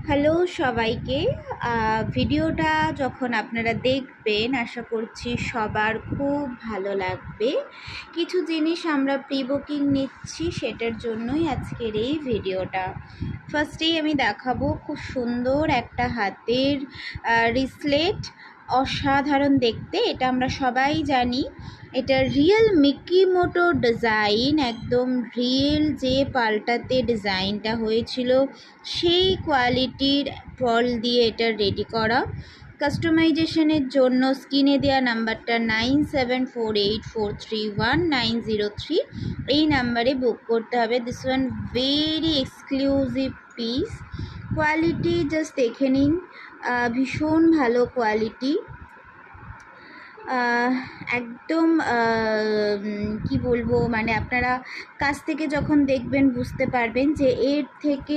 Hello সবাইকে। ভিডিওটা যখন আপনারা দেখবেন আশা করছি সবার খুব ভালো লাগবে। কিছু জিনিস আমরা প্রি বুকিং নিচ্ছি, সেটার জন্যই আজকের এই ভিডিওটা। ফার্স্টেই আমি দেখাবো খুব সুন্দর একটা হাতের রিসলেট, অসাধারণ দেখতে। এটা আমরা সবাই জানি, এটা রিয়েল মিকিমোটো ডিজাইন, একদম রিয়েল যে পাল্টাতে ডিজাইনটা হয়েছিল সেই কোয়ালিটির পল দিয়ে এটা রেডি করা। কাস্টমাইজেশনের জন্য স্ক্রিনে দেওয়া নাম্বারটা 9748431903, এই নাম্বারে বুক করতে হবে। This one very exclusive piece, quality just দেখে নিন, ভীষণ ভালো কোয়ালিটি। একদম কি বলবো, মানে আপনারা কাছ থেকে যখন দেখবেন বুঝতে পারবেন যে এর থেকে